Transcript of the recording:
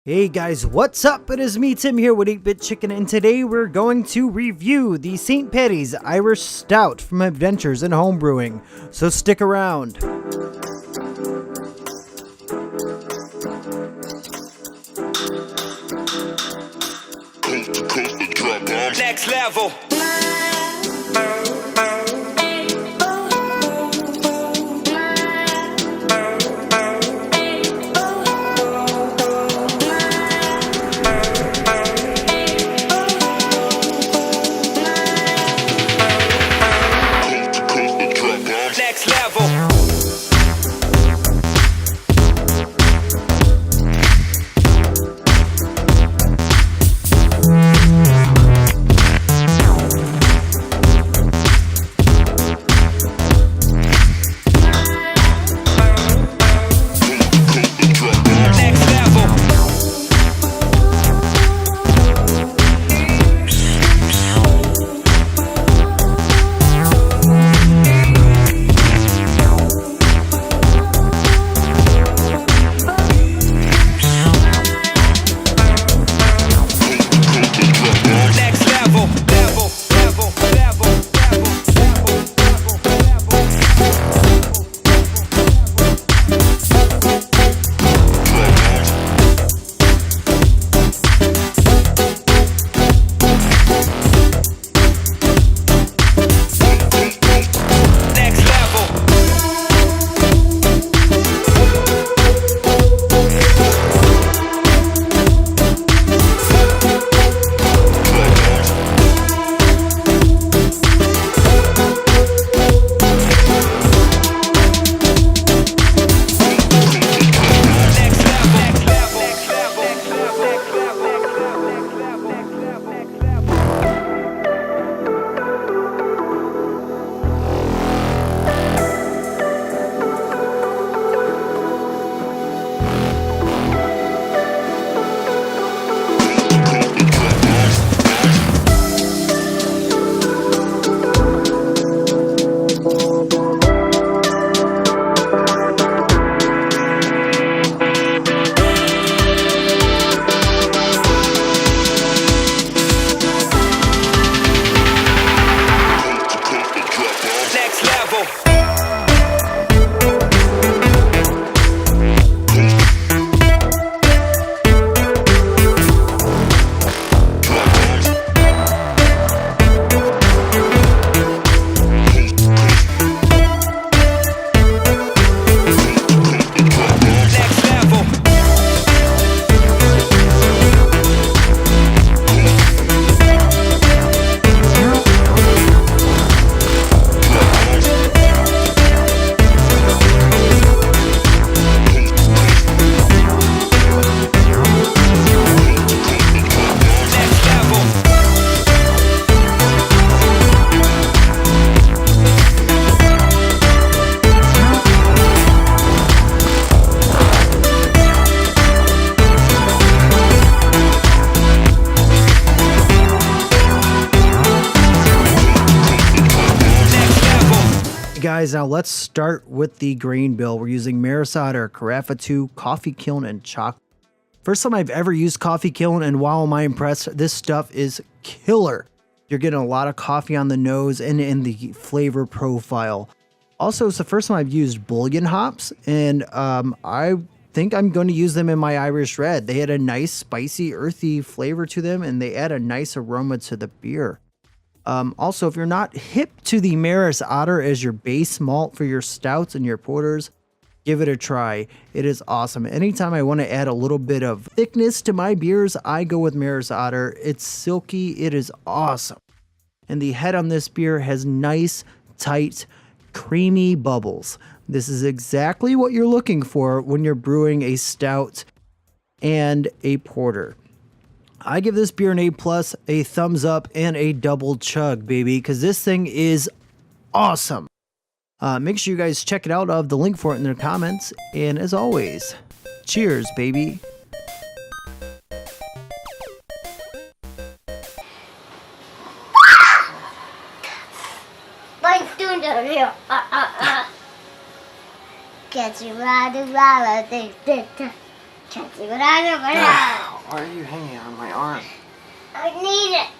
Hey guys, what's up? It is me, Tim, here with 8-Bit Chicken, and today we're going to review the St.Paddys Irish Stout from Adventures in Homebrewing, so stick around. Next level. Next level. Guys, now let's start with the grain bill. We're using Maris Otter, Carafa 2, Coffee Kiln, and Chocolate. First time I've ever used Coffee Kiln, and wow, am I impressed. This stuff is killer. You're getting a lot of coffee on the nose and in the flavor profile. Also, it's the first time I've used bullion hops, and I think I'm going to use them in my Irish Red. They had a nice, spicy, earthy flavor to them, and they add a nice aroma to the beer. Also, if you're not hip to the Maris Otter as your base malt for your stouts and your porters, give it a try. It is awesome. Anytime I want to add a little bit of thickness to my beers, I go with Maris Otter. It's silky. It is awesome. And the head on this beer has nice, tight, creamy bubbles. This is exactly what you're looking for when you're brewing a stout and a porter. I give this beer an A+, a thumbs up, and a double chug, baby, because this thing is awesome. Make sure you guys check it out. I'll have the link for it in the comments. And as always, cheers, baby. Catch you riding, riding, catch Sigurado ka na. Why are you hanging on my arm? I need it.